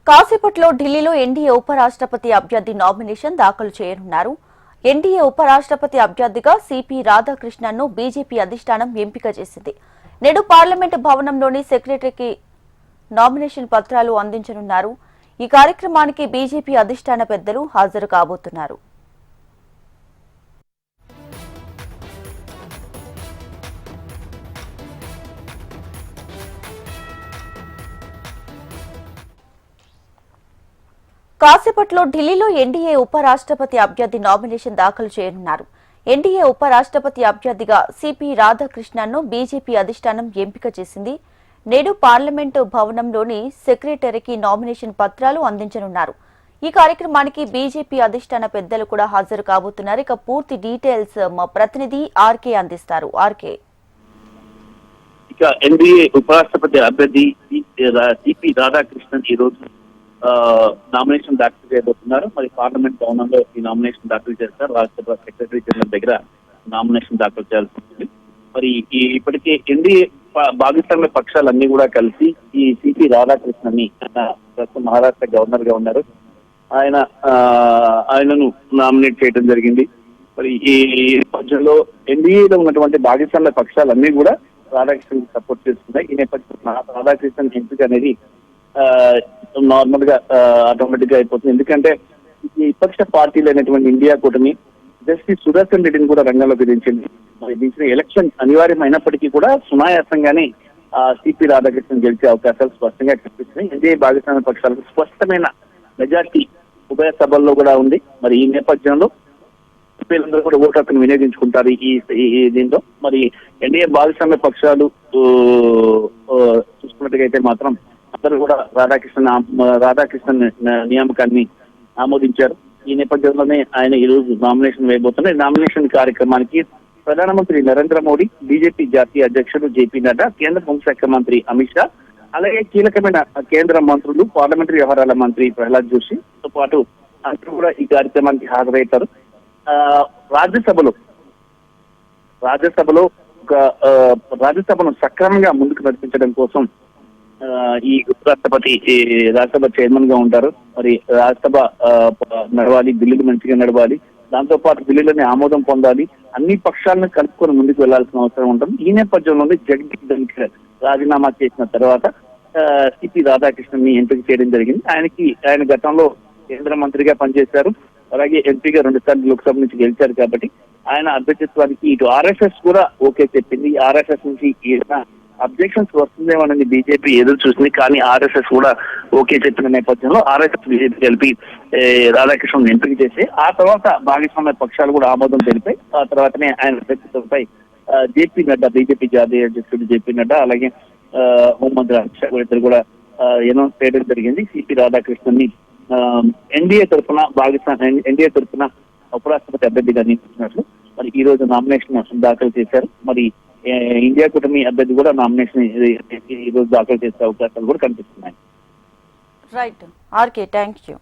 కాసేపట్లో ఢిల్లీలో ఎన్డీఏ ఉపరాష్ట్రపతి అభ్యర్థి నామినేషన్ దాఖలు చేయనున్నారు. ఎన్డీఏ ఉపరాష్ట్రపతి అభ్యర్థిగా సిపి రాధాకృష్ణన్ను బీజేపీ అధిష్టానం ఎంపిక చేసింది. నేడు పార్లమెంటు భవనంలోని సెక్రటరీకి నామినేషన్ పత్రాలు అందించనున్నారు. ఈ కార్యక్రమానికి బీజేపీ అధిష్టాన పెద్దలు హాజరు కాబోతున్నారు. కాసేపట్లో ఢిల్లీలో ఎన్డీఏ ఉపరాష్ట్రపతి అభ్యర్థి నామినేషన్ దాఖలు చేయనున్నారు. ఎన్డీఏ ఉపరాష్ట్రపతి అభ్యర్థిగా సిపి రాధాకృష్ణన్ను బీజేపీ అధిష్టానం ఎంపిక చేసింది. నేడు పార్లమెంటు భవనంలోని సెక్రటరీకి నామినేషన్ పత్రాలు అందించనున్నారు. ఈ కార్యక్రమానికి బీజేపీ అధిష్టాన పెద్దలు కూడా హాజరు కాబోతున్నారు. ఇక పూర్తి డీటెయిల్స్ మా ప్రతినిధి ఆర్కే అందిస్తారు. ఆర్కే, ఇక ఎన్డీఏ ఉపరాష్ట్రపతి అభ్యర్థి సిపి రాధాకృష్ణన్ ఈ రోజు నామినేషన్ దాఖలు చేయబోతున్నారు. మరి పార్లమెంట్ భవనంలో ఈ నామినేషన్ దాఖలు చేస్తారు. రాజ్యసభ సెక్రటరీ జనరల్ దగ్గర నామినేషన్ దాఖలు చేయాల్సి ఉంటుంది. మరి ఇప్పటికే ఎన్డీఏ భాగస్వామ్య పక్షాలన్నీ కూడా కలిసి ఈ సిపి రాధాకృష్ణన్ ని ప్రస్తుతం మహారాష్ట్ర గవర్నర్ గా ఉన్నారు, ఆయనను నామినేట్ చేయడం జరిగింది. మరి ఈ నేపథ్యంలో ఎన్డీఏలో ఉన్నటువంటి భాగస్వామ్య పక్షాలన్నీ కూడా రాధాకృష్ణన్ సపోర్ట్ చేస్తున్నాయి. ఈ నేపథ్యంలో రాధాకృష్ణన్ ఎంపిక అనేది నార్మల్ గా ఆటోమేటిక్ గా అయిపోతుంది. ఎందుకంటే ఈ విపక్ష పార్టీలు అయినటువంటి ఇండియా కూటమి జస్టిస్ సుదర్శన్ రెడ్డిని కూడా రంగంలోకి దించింది. మరి దించిన ఎలక్షన్ అనివార్యమైనప్పటికీ కూడా సునాయాసంగానే సిపి రాధాకృష్ణన్ గెలిచే అవకాశాలు స్పష్టంగా కనిపిస్తున్నాయి. ఎన్డీఏ భాగస్వామ్య పక్షాలకు స్పష్టమైన మెజార్టీ ఉభయ సభల్లో కూడా ఉంది. మరి ఈ నేపథ్యంలో వీళ్ళందరూ కూడా ఓటు హక్కును వినియోగించుకుంటారు. ఈ దీంతో మరి ఎన్డీఏ భాగస్వామ్య పక్షాలు చూసుకున్నట్టుగా అయితే మాత్రం అందరూ కూడా రాధాకృష్ణన్ నియామకాన్ని ఆమోదించారు. ఈ నేపథ్యంలోనే ఆయన ఈ రోజు నామినేషన్ వేయబోతున్నారు. ఈ నామినేషన్ కార్యక్రమానికి ప్రధానమంత్రి నరేంద్ర మోడీ, బీజేపీ జాతీయ అధ్యక్షుడు జేపీ నడ్డా, కేంద్ర హోంశాఖ మంత్రి అమిత్ షా, అలాగే కీలకమైన కేంద్ర మంత్రులు, పార్లమెంటరీ వ్యవహారాల మంత్రి ప్రహ్లాద్ జోషితో పాటు అందరూ కూడా ఈ కార్యక్రమానికి హాజరవుతారు. రాజ్యసభను సక్రమంగా ముందుకు నడిపించడం కోసం ఈ ఉపరాష్ట్రపతి రాజ్యసభ చైర్మన్ గా ఉంటారు. మరి రాజ్యసభ నడవాలి, బిల్లులు మంచిగా నడవాలి, దాంతో పాటు బిల్లులని ఆమోదం పొందాలి, అన్ని పక్షాలను కలుపుకొని ముందుకు వెళ్లాల్సిన అవసరం ఉంటుంది. ఈ నేపథ్యంలోనే జగదీప్ ధన్కర్ రాజీనామా చేసిన తర్వాత సిపి రాధాకృష్ణన్ ని ఎంపిక చేయడం జరిగింది. ఆయన గతంలో కేంద్ర మంత్రిగా పనిచేశారు, అలాగే ఎంపీగా 2 సార్లు లోక్సభ నుంచి గెలిచారు. కాబట్టి ఆయన అభ్యర్థిత్వానికి ఇటు ఆర్ఎస్ఎస్ కూడా ఓకే చెప్పింది. ఆర్ఎస్ఎస్ నుంచి అబ్జెక్షన్స్ వస్తుందేమోనని బీజేపీ ఎదురు చూసింది, కానీ ఆర్ఎస్ఎస్ కూడా ఓకే చెప్పిన నేపథ్యంలో ఆర్ఎస్ఎస్ బీజేపీ కలిపి రాధాకృష్ణన్ ఎంపిక చేసి ఆ తర్వాత భాగస్వామ్య పక్షాలు కూడా ఆమోదం తెలిపాయి. ఆ తర్వాతనే ఆయన అభ్యర్థిత్వంపై జేపీ నడ్డా, బీజేపీ జాతీయ అధ్యక్షుడు జేపీ నడ్డా, అలాగే హోంమంత్రి అమిత్ షా ఇద్దరు కూడా అనౌన్స్ చేయడం జరిగింది. సిపి రాధాకృష్ణన్ ని ఎన్డీఏ తరఫున ఉపరాష్ట్రపతి అభ్యర్థిగా నియమించినట్లు మరి ఈ రోజు నామినేషన్ దాఖలు చేశారు. మరి ఇండియా కూటమి అభ్యర్థి కూడా నామినేషన్ ఈ రోజు దాఖలు చేసే అవకాశాలు కూడా కనిపిస్తున్నాయి. Right RK, thank you.